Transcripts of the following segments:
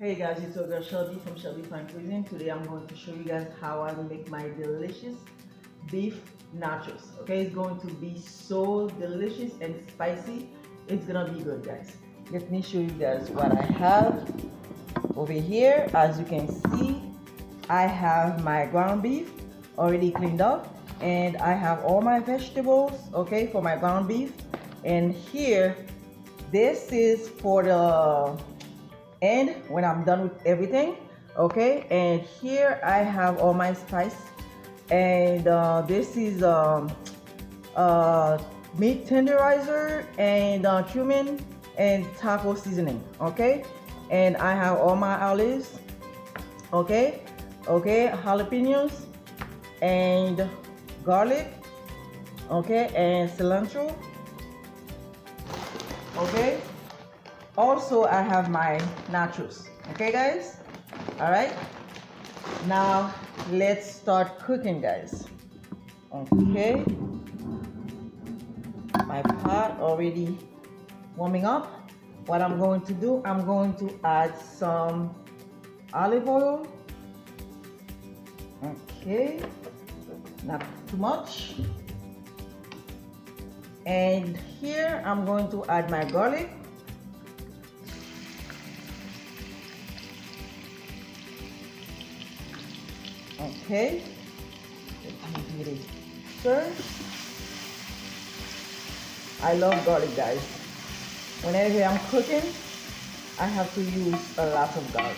Hey guys, it's your girl Shelby from Shelby Fine Cuisine. Today I'm going to show you guys how I make my delicious beef nachos. Okay, it's going to be so delicious and spicy. It's gonna be good, guys. Let me show you guys what I have over here. As you can see, I have my ground beef already cleaned up, and I have all my vegetables, okay, for my ground beef. And here, this is for the end when I'm done with everything, okay. And here I have all my spice, and this is meat tenderizer and cumin and taco seasoning, okay. And I have all my olives, okay, jalapenos and garlic, okay, and cilantro, okay. Also, I have my nachos. Okay, guys? All right. Now, let's start cooking, guys. Okay. My pot already warming up. What I'm going to do, I'm going to add some olive oil. Okay. Not too much. And here, I'm going to add my garlic. Okay, let me give it a stir. I love garlic, guys. Whenever I'm cooking, I have to use a lot of garlic.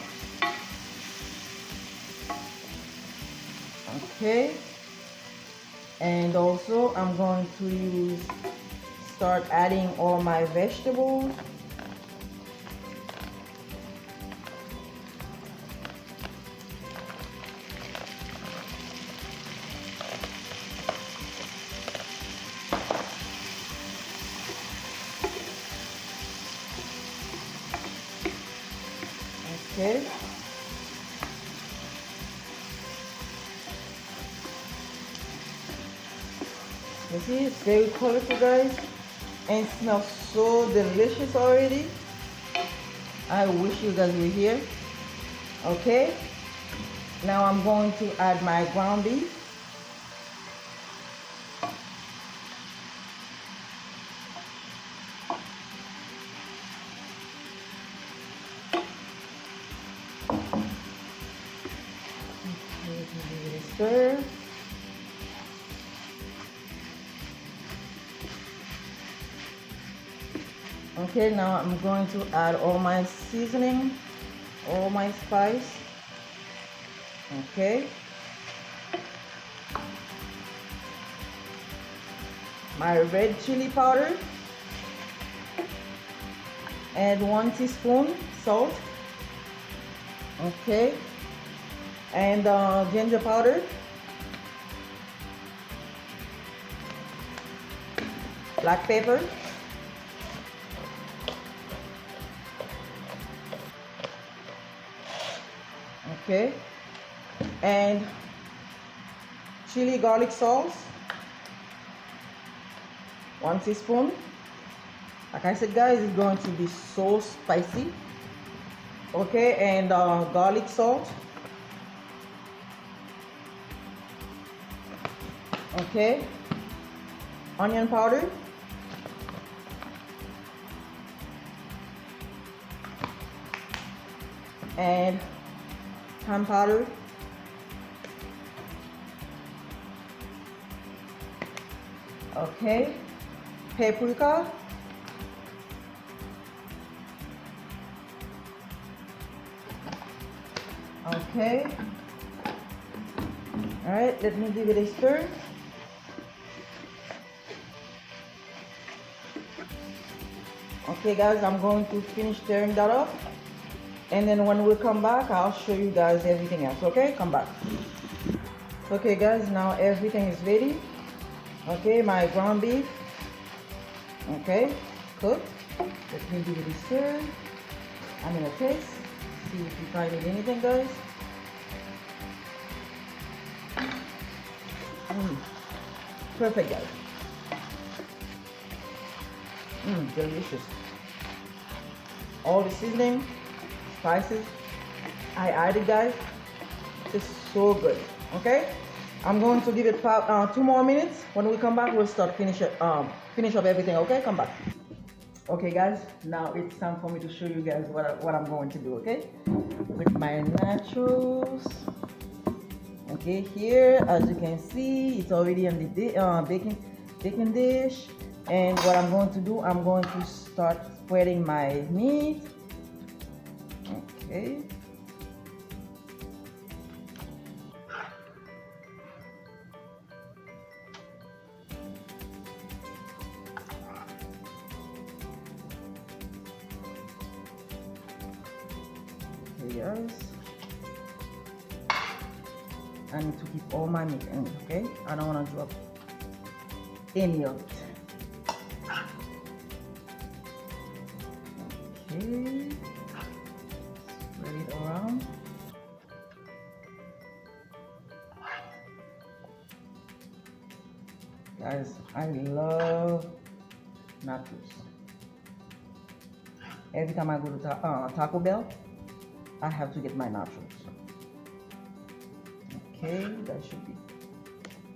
Okay, and also I'm going to start adding all my vegetables. Okay. You see, it's very colorful, guys, and it smells so delicious already. I wish you guys were here. Okay. Now I'm going to add my ground beef. Stir. Okay, now I'm going to add all my seasoning, all my spice. Okay. My red chili powder. Add 1 teaspoon salt. Okay. And ginger powder, black pepper, okay, and chili garlic sauce, 1 teaspoon. Like I said, guys, it's going to be so spicy. Okay, and garlic salt. Okay, onion powder, and thyme powder, okay, paprika, okay. All right, let me give it a stir. Okay, guys, I'm going to finish stirring that up, and then when we come back, I'll show you guys everything else. Okay, come back. Okay, guys, now everything is ready. Okay, my ground beef, okay, cooked. Let me give it a stir. I'm gonna taste, see if you find anything, guys. Perfect, guys. Delicious. All the seasoning, spices, I added, guys. It's so good. Okay, I'm going to give it 2 more minutes. When we come back, we'll start finish up everything. Okay, come back. Okay, guys, now it's time for me to show you guys what I'm going to do. Okay, with my nachos. Okay, here as you can see, it's already in the baking dish. And what I'm going to do, I'm going to start spreading my meat. Okay. Okay, guys. I need to keep all my meat in, okay? I don't want to drop any of it. Okay. Spread it around. Guys, I love nachos. Every time I go to Taco Bell, I have to get my nachos. Okay, that should be.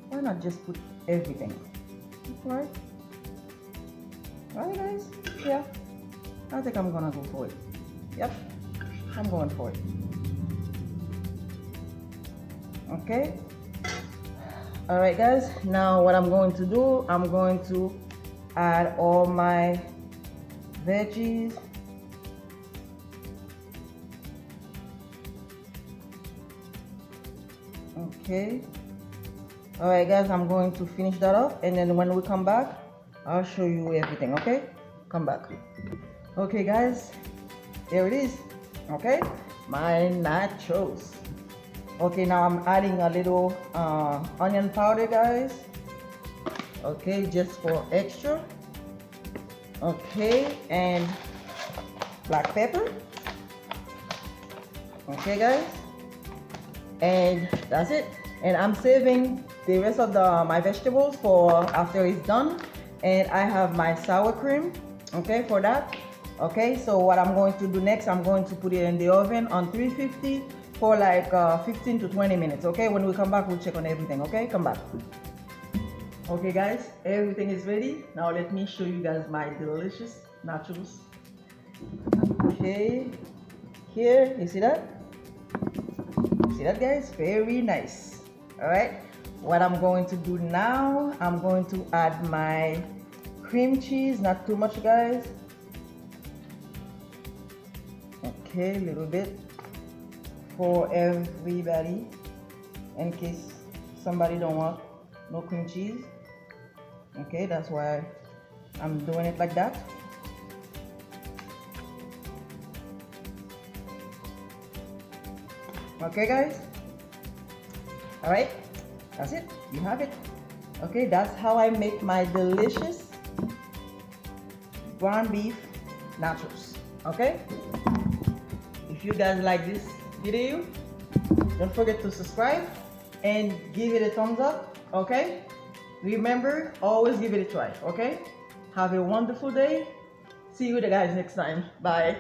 Why not just put everything? Right? Right, guys? Yeah. I think I'm gonna go for it. Yep. I'm going for it. Okay. Alright, guys. Now, what I'm going to do, I'm going to add all my veggies. Okay. Alright, guys, I'm going to finish that up, and then when we come back, I'll show you everything. Okay, come back. Okay, guys, there it is. Okay, my nachos. Okay, now I'm adding a little onion powder, guys. Okay, just for extra. Okay, and black pepper. Okay, guys, and that's it. And I'm saving the rest of my vegetables for after it's done. And I have my sour cream, okay, for that. Okay, so what I'm going to do next, I'm going to put it in the oven on 350 for like 15 to 20 minutes. Okay, when we come back, we'll check on everything. Okay, come back. Okay, guys, everything is ready. Now let me show you guys my delicious nachos. Okay, here, you see that? See that, guys? Very nice. All right, what I'm going to do now, I'm going to add my cream cheese, not too much, guys. Okay, a little bit for everybody in case somebody don't want no cream cheese. Okay, that's why I'm doing it like that. Okay, guys. All right, that's it. You have it. Okay, that's how I make my delicious ground beef nachos. Okay, if you guys like this video, don't forget to subscribe and give it a thumbs up. Okay, remember, always give it a try. Okay, have a wonderful day. See you guys next time. Bye.